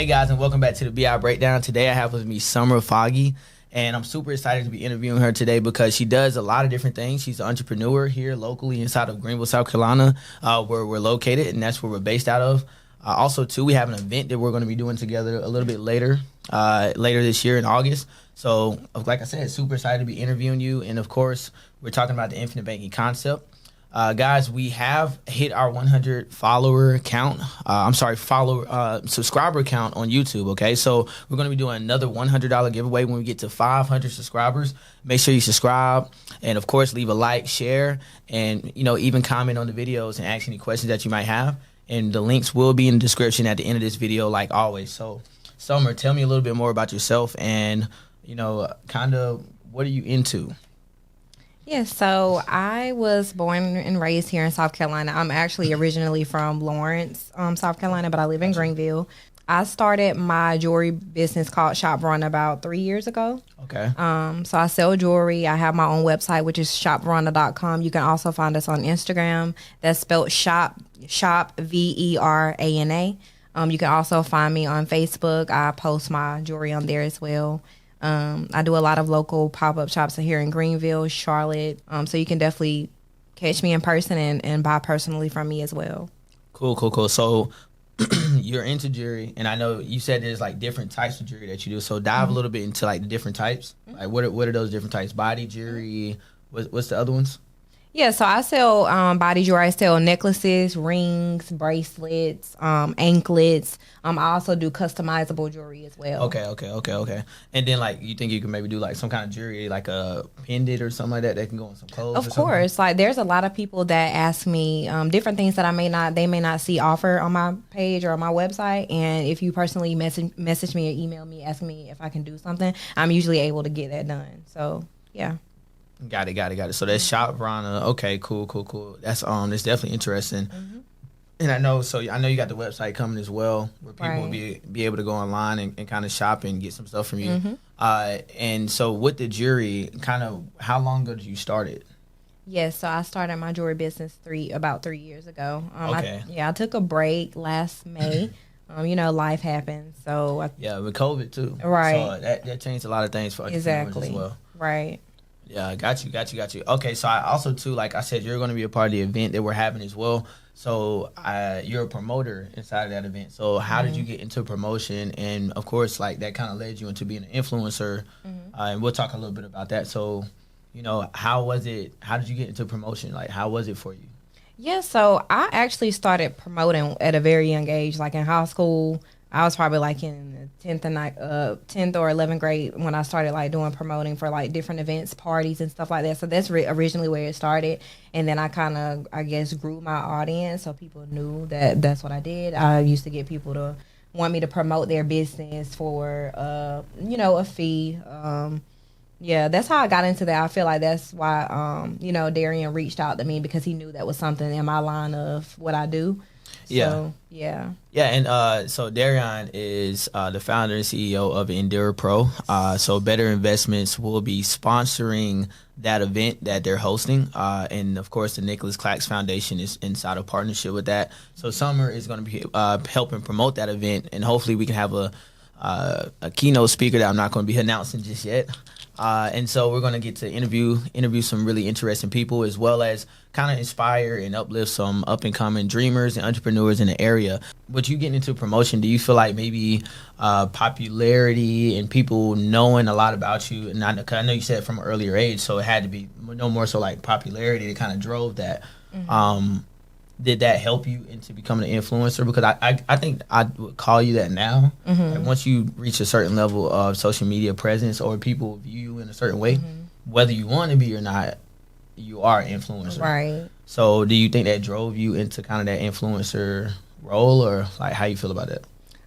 Hey guys, and welcome back to the BI Breakdown. Today I have with me Summer Foggie, and I'm super excited to be interviewing her today because she does a lot of different things. She's an entrepreneur here locally inside of Greenville, South Carolina, where we're located, and that's where we're based out of. Also, too, we have an event that we're going to be doing together a little bit later this year in August. So, like I said, super excited to be interviewing you, and of course, we're talking about the infinite banking concept. Guys, we have hit our 100 subscriber count on YouTube, okay? So we're going to be doing another $100 giveaway when we get to 500 subscribers. Make sure you subscribe and, of course, leave a like, share, and, even comment on the videos and ask any questions that you might have. And the links will be in the description at the end of this video, like always. So, Summer, tell me a little bit more about yourself and, kind of what are you into? Yeah, so I was born and raised here in South Carolina. I'm actually originally from Lawrence, South Carolina, but I live in Greenville. I started my jewelry business called Shop Run about 3 years ago. Okay. So I sell jewelry. I have my own website, which is shoprana.com. You can also find us on Instagram. That's spelled shop Verana. You can also find me on Facebook. I post my jewelry on there as well. I do a lot of local pop-up shops here in Greenville, Charlotte. So you can definitely catch me in person and buy personally from me as well. Cool. So you're into jewelry, and I know you said there's like different types of jewelry that you do. So dive a little bit into like the different types. Like what are those different types? Body jewelry. What's the other ones? Yeah, so I sell body jewelry. I sell necklaces, rings, bracelets, anklets. I also do customizable jewelry as well. Okay. And then, like, you think you can maybe do, like, some kind of jewelry, like a pendant or something like that can go on some clothes? Of course. Like, there's a lot of people that ask me different things that they may not see offer on my page or on my website. And if you personally message me or email me asking me if I can do something, I'm usually able to get that done. So, yeah. Got it. So that's Shop Rana. Okay, cool. That's definitely interesting. Mm-hmm. And I know you got the website coming as well, where people will be able to go online and kind of shop and get some stuff from you. Mm-hmm. And so with the jewelry, kind of how long ago did you start it? Yes, so I started my jewelry business about 3 years ago. Okay. I took a break last May. Life happens. So with COVID too. Right. So that changed a lot of things for entrepreneurs as well. Right. Yeah, got you. Okay, so I also, too, like I said, you're going to be a part of the event that we're having as well. So you're a promoter inside of that event. So how did you get into promotion? And, of course, like that kind of led you into being an influencer. And we'll talk a little bit about that. So, how was it? How did you get into promotion? Like, how was it for you? Yeah, so I actually started promoting at a very young age, like in high school. I was probably like in the 10th or 11th grade when I started like doing promoting for like different events, parties and stuff like that. So that's originally where it started. And then I kind of, I guess, grew my audience. So people knew that that's what I did. I used to get people to want me to promote their business for, a fee. Yeah, that's how I got into that. I feel like that's why, Darian reached out to me because he knew that was something in my line of what I do. Yeah. And so Darian is the founder and CEO of Endure Pro. So Better Investments will be sponsoring that event that they're hosting. And, of course, the Nicholas Clax Foundation is inside a partnership with that. So Summer is going to be helping promote that event, and hopefully we can have a keynote speaker that I'm not going to be announcing just yet. And so we're going to get to interview some really interesting people, as well as kind of inspire and uplift some up-and-coming dreamers and entrepreneurs in the area. But you getting into promotion, do you feel like maybe popularity and people knowing a lot about you, and I know you said from an earlier age, so it had to be no more so like popularity that kind of drove that. Mm-hmm. Did that help you into becoming an influencer? Because I think I would call you that now. Mm-hmm. Like once you reach a certain level of social media presence or people view you in a certain way, whether you want to be or not, you are an influencer. Right. So do you think that drove you into kind of that influencer role, or like how you feel about it?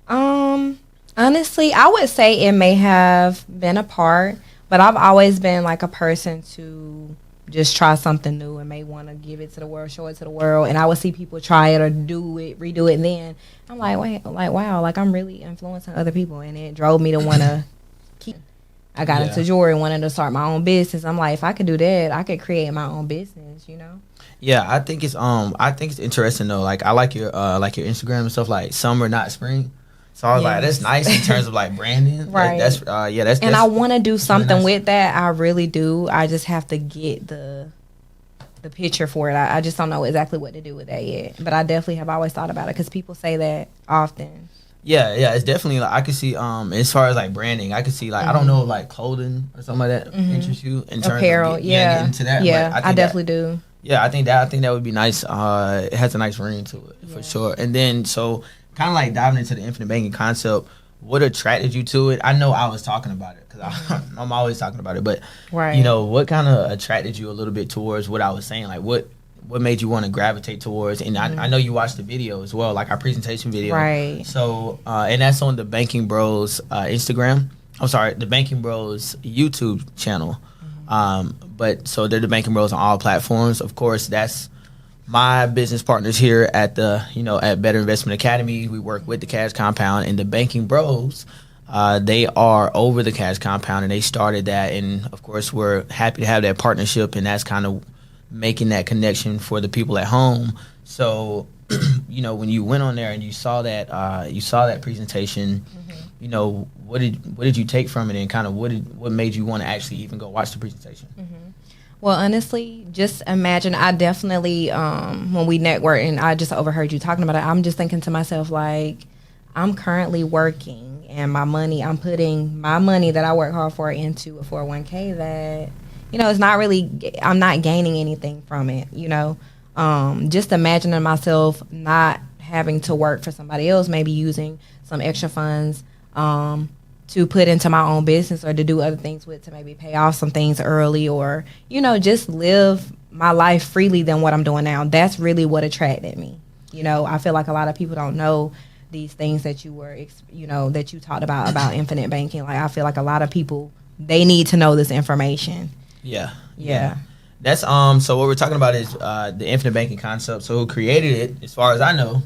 Honestly, I would say it may have been a part, but I've always been like a person to just try something new and may want to give it to the world, show it to the world. And I would see people try it or do it, redo it, and then I'm like, wow, like I'm really influencing other people. And it drove me to want to keep. I got into jewelry and wanted to start my own business. I'm like, if I could do that, I could create my own business, Yeah, I think it's interesting though. Like I like your Instagram and stuff like Summer Not Spring. So I was like, that's nice in terms of like branding. Right. That's and I want to do something really nice with that. I really do. I just have to get the picture for it. I just don't know exactly what to do with that yet. But I definitely have always thought about it because people say that often. Yeah, it's definitely like I could see as far as like branding, I could see like I don't know like clothing or something like that interests you in terms apparel. Of get into that. Yeah, I definitely do. Yeah, I think that would be nice. It has a nice ring to it for sure. And then so kind of like diving into the infinite banking concept, what attracted you to it? I know I was talking about it because I'm always talking about it, but you know, what kind of attracted you a little bit towards what I was saying? Like what made you want to gravitate towards? And I know you watched the video as well, like our presentation video. Right. So, and that's on the Banking Bros Instagram. I'm sorry, the Banking Bros YouTube channel. But so they're the Banking Bros on all platforms. Of course, that's my business partners here at at Better Investment Academy. We work with the Cash Compound, and the Banking Bros, they are over the Cash Compound, and they started that. And of course, we're happy to have that partnership, and that's kind of making that connection for the people at home. So, when you went on there and you saw that presentation, what did you take from it, and kind of what made you want to actually even go watch the presentation? Well, honestly, just imagine, I definitely, when we networked and I just overheard you talking about it, I'm just thinking to myself, like, I'm currently working and I'm putting my money that I work hard for into a 401k that, it's not really, I'm not gaining anything from it, Just imagining myself not having to work for somebody else, maybe using some extra funds, to put into my own business or to do other things with, to maybe pay off some things early or, just live my life freely than what I'm doing now. That's really what attracted me. I feel like a lot of people don't know these things that you were, that you talked about infinite banking. Like, I feel like a lot of people, they need to know this information. Yeah. That's, so what we're talking about is the infinite banking concept. So who created it, as far as I know,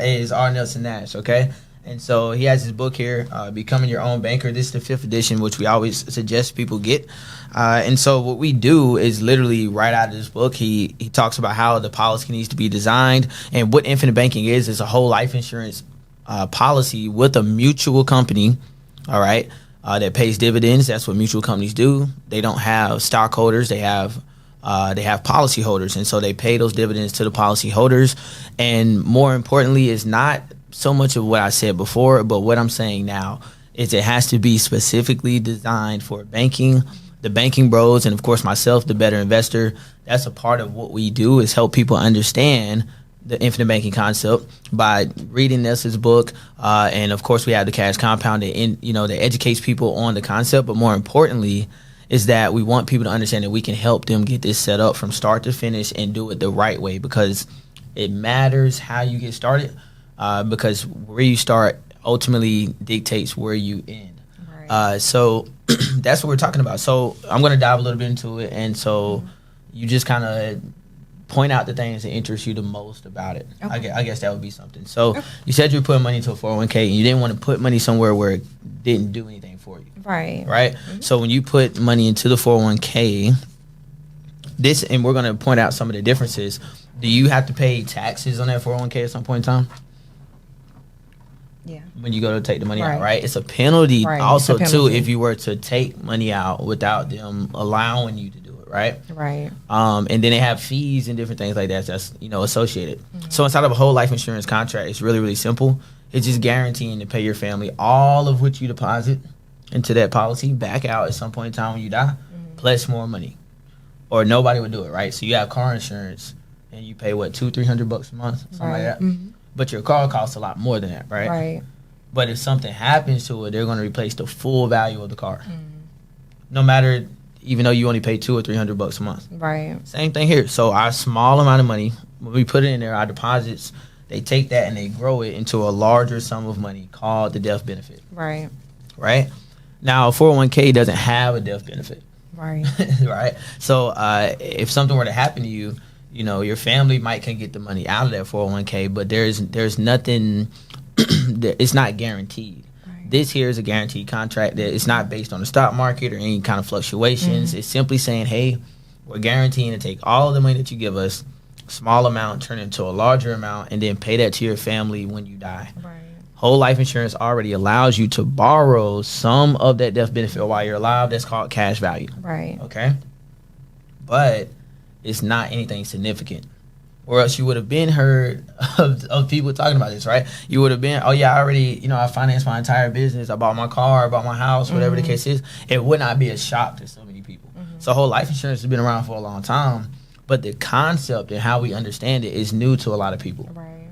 is R. Nelson Nash, okay? And so he has his book here, Becoming Your Own Banker. This is the 5th edition, which we always suggest people get. And so what we do is literally right out of this book, he talks about how the policy needs to be designed. And what infinite banking is a whole life insurance policy with a mutual company, all right, that pays dividends. That's what mutual companies do. They don't have stockholders. They have policy holders. And so they pay those dividends to the policy holders. And more importantly, is not so much of what I said before, but what I'm saying now is it has to be specifically designed for banking, the Banking Bros, and of course myself, the Better Investor. That's a part of what we do, is help people understand the infinite banking concept by reading Nelson's book, and of course we have the Cash Compound that educates people on the concept. But more importantly, is that we want people to understand that we can help them get this set up from start to finish and do it the right way, because it matters how you get started. Because where you start ultimately dictates where you end. Right. So that's what we're talking about. So I'm going to dive a little bit into it. And so you just kind of point out the things that interest you the most about it. Okay. I guess that would be something. So you said you were putting money into a 401k and you didn't want to put money somewhere where it didn't do anything for you. Right. Mm-hmm. So when you put money into the 401k, and we're going to point out some of the differences. Do you have to pay taxes on that 401k at some point in time? Yeah. When you go to take the money out, right? It's a penalty also, too, if you were to take money out without them allowing you to do it, right? Right. And then they have fees and different things like that that's, associated. Mm-hmm. So inside of a whole life insurance contract, it's really, really simple. It's just guaranteeing to pay your family all of what you deposit into that policy back out at some point in time when you die, plus more money. Or nobody would do it, right? So you have car insurance and you pay, what, $200-$300 a month, something like that? Mm-hmm. But your car costs a lot more than that, right? Right. But if something happens to it, they're going to replace the full value of the car. No matter, even though you only pay $200 or $300 a month. Right. Same thing here. So our small amount of money, when we put it in there, our deposits, they take that and they grow it into a larger sum of money called the death benefit. Right. Right? Now, a 401k doesn't have a death benefit. Right. Right? So if something were to happen to you, your family can get the money out of that 401k, but there's nothing, it's not guaranteed. Right. This here is a guaranteed contract that it's not based on the stock market or any kind of fluctuations. Mm-hmm. It's simply saying, hey, we're guaranteeing to take all of the money that you give us, small amount, turn it into a larger amount, and then pay that to your family when you die. Right. Whole life insurance already allows you to borrow some of that death benefit while you're alive. That's called cash value. Right. Okay. But it's not anything significant. Or else you would have been heard of people talking about this, right? You would have been, oh yeah, I already, I financed my entire business. I bought my car, I bought my house, whatever the case is. It would not be a shock to so many people. So whole life insurance has been around for a long time, but the concept and how we understand it is new to a lot of people,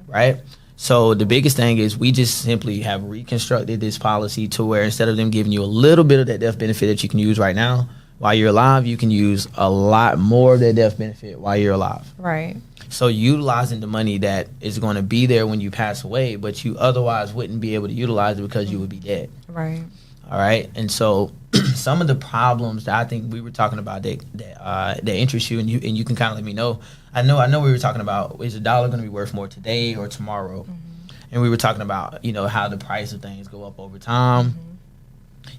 right? So the biggest thing is we just simply have reconstructed this policy to where instead of them giving you a little bit of that death benefit that you can use right now, while you're alive, you can use a lot more of that death benefit while you're alive. Right. So utilizing the money that is going to be there when you pass away, but you otherwise wouldn't be able to utilize it because you would be dead. Right. All right. And so some of the problems that I think we were talking about that interest you, and you can kind of let me know. I know we were talking about, is a dollar going to be worth more today or tomorrow? And we were talking about, how the price of things go up over time.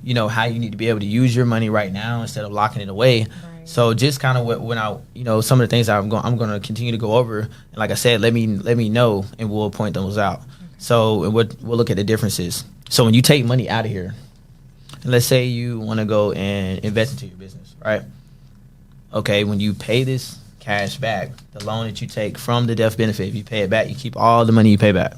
How you need to be able to use your money right now instead of locking it away. Right. So just kind of when I, some of the things I'm going to continue to go over. And like I said, let me know and we'll point those out. Okay. So we'll look at the differences. So when you take money out of here, and let's say you want to go and invest into your business, right? Okay, when you pay this cash back, the loan that you take from the death benefit, if you pay it back, you keep all the money you pay back.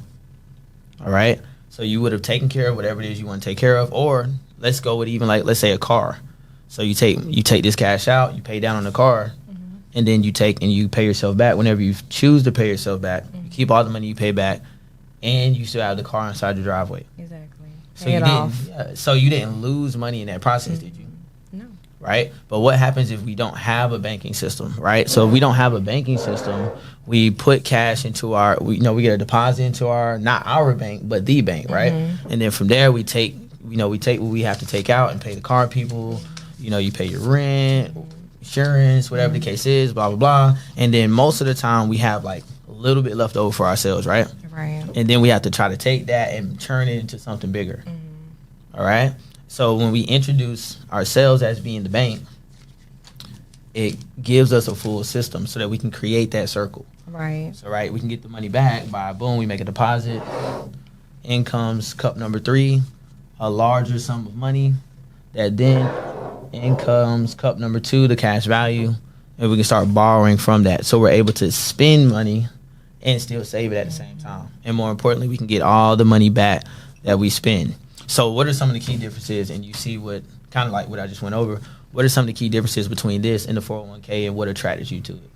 All right? So you would have taken care of whatever it is you want to take care of, or let's go with even let's say a car. So you take this cash out, you pay down on the car, and then you pay yourself back whenever you choose to pay yourself back. You keep all the money you pay back, and you still have the car inside your driveway. Exactly. So you didn't lose money in that process, did you? No. Right? But what happens if we don't have a banking system, right? So if we don't have a banking system, we put cash into we get a deposit into not our bank, but the bank, right? And then from there we take what we have to take out and pay the car people. You pay your rent, insurance, whatever the case is, blah, blah, blah. And then most of the time we have a little bit left over for ourselves, right? Right. And then we have to try to take that and turn it into something bigger. All right? So when we introduce ourselves as being the bank, it gives us a full system so that we can create that circle. Right. So, we can get the money back by, boom, we make a deposit. In comes cup number 3, a larger sum of money. That then in comes cup number 2, the cash value. And we can start borrowing from that. So we're able to spend money and still save it at the same time. And more importantly, we can get all the money back that we spend. So what are some of the key differences? And you see what I just went over. What are some of the key differences between this and the 401k, and what attracted you to it?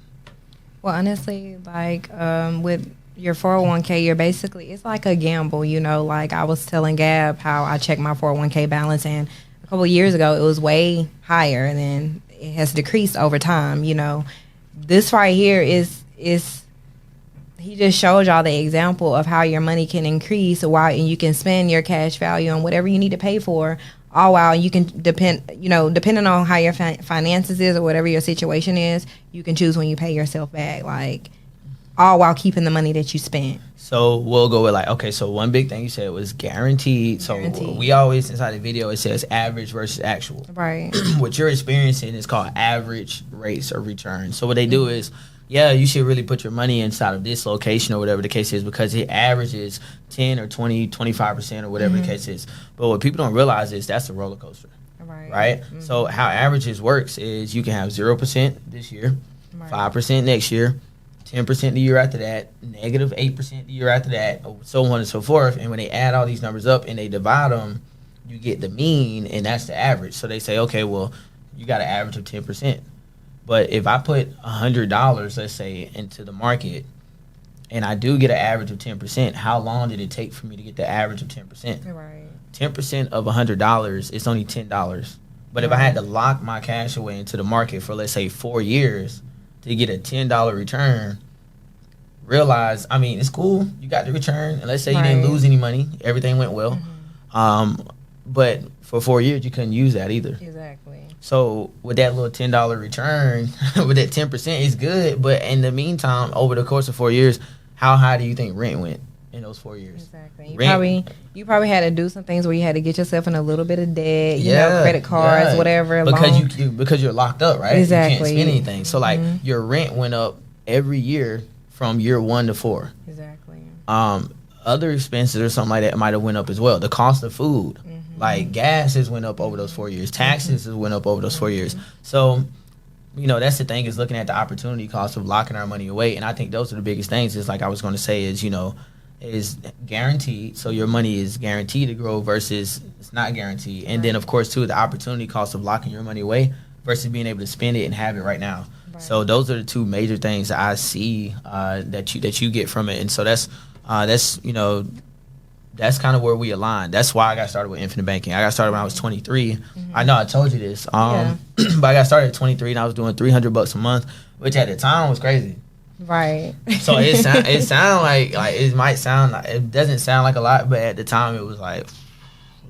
Well, honestly, with your 401k, it's like a gamble, like I was telling Gab how I checked my 401k balance, and a couple of years ago it was way higher, and then it has decreased over time. This right here is he just showed y'all the example of how your money can increase and you can spend your cash value on whatever you need to pay for, all while you can depending on how your finances is or whatever your situation is, you can choose when you pay yourself back, all while keeping the money that you spent. So we'll go with so one big thing you said was guaranteed. So we always, inside the video, it says average versus actual. Right. What you're experiencing is called average rates of return. So what they do is, you should really put your money inside of this location or whatever the case is, because it averages 10 or 20, 25% or whatever the case is. But what people don't realize is that's a roller coaster. Right? So how averages works is you can have 0% this year, 5% next year, 10% the year after that, negative 8% the year after that, so on and so forth. And when they add all these numbers up and they divide them, you get the mean, and that's the average. So they say, okay, well, you got an average of 10%. But if I put $100, let's say, into the market, and I do get an average of 10%, how long did it take for me to get the average of 10%? Right. 10% of $100 is only $10. But if I had to lock my cash away into the market for, let's say, 4 years to get a $10 return, realize, it's cool. You got the return. And let's say you didn't lose any money. Everything went well. But for 4 years, you couldn't use that either. Exactly. So with that little $10 return, with that 10% is good. But in the meantime, over the course of 4 years, how high do you think rent went in those 4 years? Exactly. You probably had to do some things where you had to get yourself in a little bit of debt, credit cards, whatever. Because you're locked up, right? Exactly. You can't spend anything. So your rent went up every year from year 1 to 4. Exactly. other expenses or something like that might have went up as well. The cost of food, like gas has went up over those 4 years. Taxes has went up over those 4 years. So, that's the thing, is looking at the opportunity cost of locking our money away. And I think those are the biggest things, is like I was going to say is, is guaranteed. So your money is guaranteed to grow versus it's not guaranteed. And then, of course, too, the opportunity cost of locking your money away versus being able to spend it and have it right now. Right. So those are the two major things that I see that you get from it. And so that's kind of where we align. That's why I got started with infinite banking. I got started when I was 23. I know I told you this, but I got started at 23 and I was doing $300 a month, which at the time was crazy. Right. So it sound like it might sound like, it doesn't sound like a lot, but at the time it was like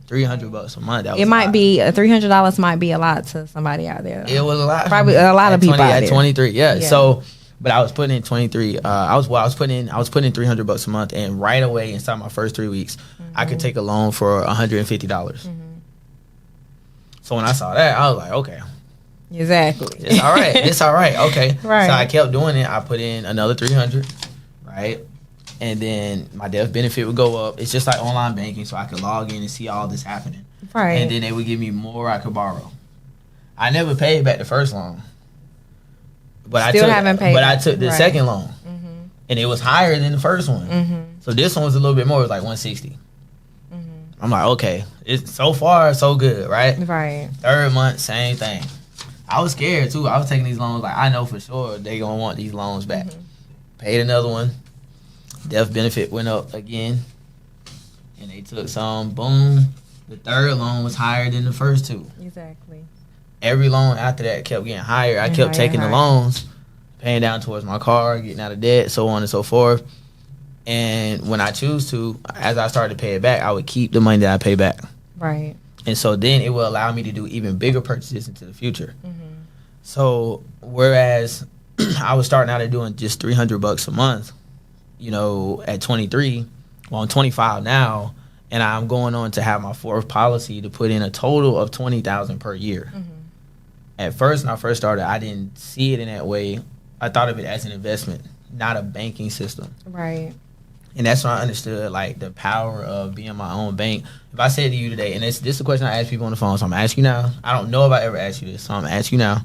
$300 a month. It might be $300 might be a lot to somebody out there. It was a lot. Probably a lot of people out at 23. Yeah. So, but I was putting in 23. I was putting in $300 a month, and right away inside my first 3 weeks, I could take a loan for $150. So when I saw that, I was like, okay. Exactly. It's all right. It's all right. Okay. Right. So I kept doing it. I put in another 300, right? And then my death benefit would go up. It's just like online banking, so I could log in and see all this happening. Right. And then they would give me more I could borrow. I never paid back the first loan. But I took the second loan. And it was higher than the first one. So this one was a little bit more. It was like 160. I'm like, okay. It's so far, so good, right? Right. Third month, same thing. I was scared too. I was taking these loans like, I know for sure they gonna want these loans back. Paid another one. Death benefit went up again. And they took some. Boom. The third loan was higher than the first two. Exactly. Every loan after that kept getting higher. I kept taking the loans, paying down towards my car, getting out of debt, so on and so forth. And when I choose to, as I started to pay it back, I would keep the money that I pay back. Right. And so then it will allow me to do even bigger purchases into the future. So whereas I was starting out at doing just $300 a month, at 23, well, I'm 25 now, and I'm going on to have my fourth policy to put in a total of $20,000 per year. At first, when I first started, I didn't see it in that way. I thought of it as an investment, not a banking system. Right. And that's when I understood, like, the power of being my own bank. If I said to you today, and this is a question I ask people on the phone, so I'm going to ask you now. I don't know if I ever asked you this, so I'm going to ask you now.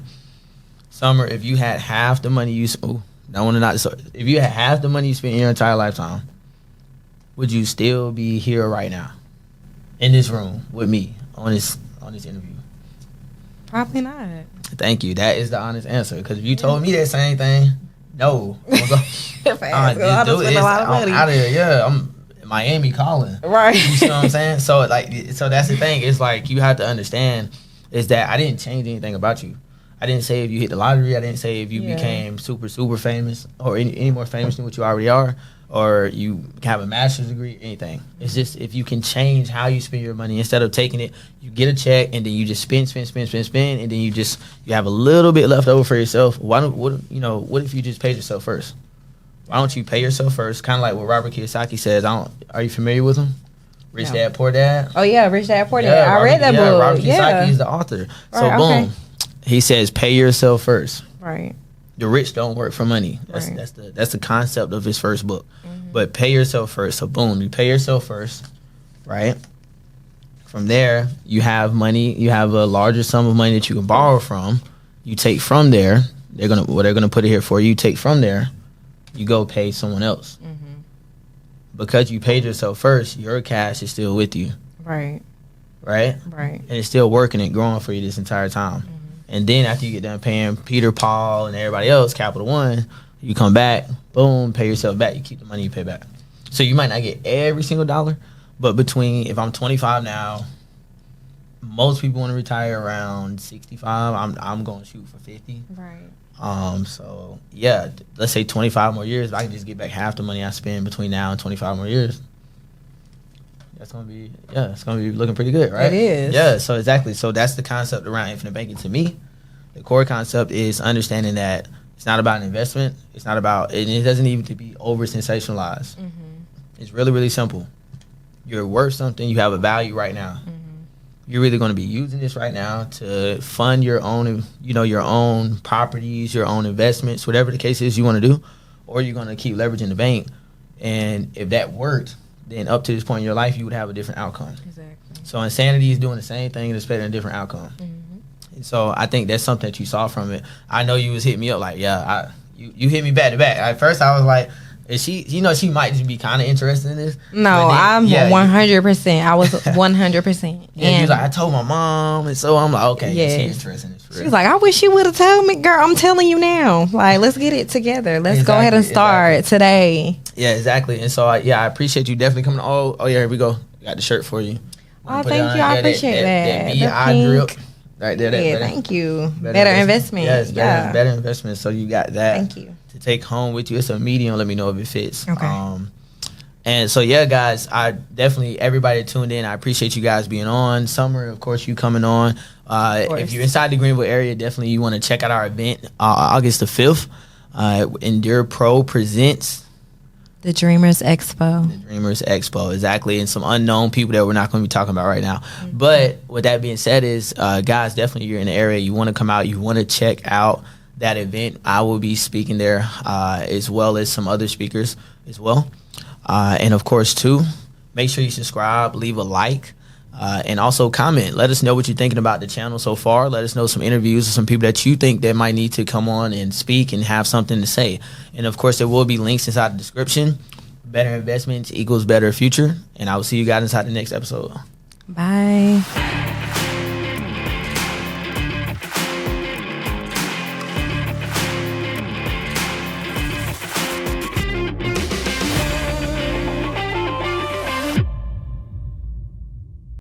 Summer, if you had half the money if you had half the money you spent in your entire lifetime, would you still be here right now in this room with me on this interview? Probably not. Thank you. That is the honest answer. Because if you told me that same thing, no. I'm out of here. Yeah, I'm in Miami calling. Right. You see what I'm saying? So that's the thing. It's like you have to understand is that I didn't change anything about you. I didn't say if you hit the lottery. I didn't say if you became super, super famous or any more famous than what you already are, or you have a master's degree, anything. It's just if you can change how you spend your money, instead of taking it, you get a check and then you just spend, and then you have a little bit left over for yourself. What if you just paid yourself first? Why don't you pay yourself first? Kind of like what Robert Kiyosaki says. Are you familiar with him? Rich Dad, Poor Dad. Oh yeah, Rich Dad, Poor Dad. I read that book. Robert Kiyosaki is the author. So boom, he says pay yourself first. Right. The rich don't work for money. That's the concept of his first book. But pay yourself first. So boom, you pay yourself first, right? From there, you have money. You have a larger sum of money that you can borrow from. You take from there. They're gonna put it here for you. You take from there. You go pay someone else. Because you paid yourself first, your cash is still with you. Right. Right. And it's still working and growing for you this entire time. And then after you get done paying Peter, Paul, and everybody else, Capital One, you come back, boom, pay yourself back. You keep the money you pay back. So you might not get every single dollar, but if I'm 25 now, most people want to retire around 65. I'm going to shoot for 50. Right. So yeah, let's say 25 more years. If I can just get back half the money I spend between now and 25 more years, it's gonna be looking pretty good, right? It is. Yeah. So exactly. So that's the concept around infinite banking. To me, the core concept is understanding that it's not about an investment. It's not about, and it doesn't even to be over sensationalized. It's really, really simple. You're worth something. You have a value right now. You're either going to be using this right now to fund your own, your own properties, your own investments, whatever the case is you want to do, or you're going to keep leveraging the bank. And if that worked, then up to this point in your life, you would have a different outcome. Exactly. So insanity is doing the same thing and expecting a different outcome. Mm-hmm. And so I think that's something that you saw from it. I know you was hitting me up like, yeah, you hit me back to back. At first I was like, is she, she might just be kind of interested in this. No, then, I'm 100%. I was 100%. Yeah, and he was like, I told my mom, and so I'm like, okay, she's interested in this. She's like, I wish you would have told me, girl. I'm telling you now. Like, let's get it together. Let's go ahead and start today. Yeah, exactly. And so, I appreciate you definitely coming. Oh, yeah, here we go. Got the shirt for you. Oh, thank you. I appreciate that. That drip. Right there. Yeah, thank you. Better investment. Yes, better investment. So you got that. Thank you. To take home with you. It's a medium. Let me know if it fits. Okay. And so, yeah, guys, I definitely, everybody tuned in. I appreciate you guys being on. Summer, of course, you coming on. If you're inside the Greenville area, definitely you want to check out our event August the 5th. Endure Pro presents the Dreamers Expo. The Dreamers Expo, exactly. And some unknown people that we're not going to be talking about right now. Mm-hmm. But with that being said is, guys, definitely you're in the area. You want to come out. You want to check out that event. I will be speaking there as well as some other speakers as well. And, of course, too, make sure you subscribe, leave a like, and also comment. Let us know what you're thinking about the channel so far. Let us know some interviews of some people that you think that might need to come on and speak and have something to say. And, of course, there will be links inside the description. Better investments equals better future. And I will see you guys inside the next episode. Bye.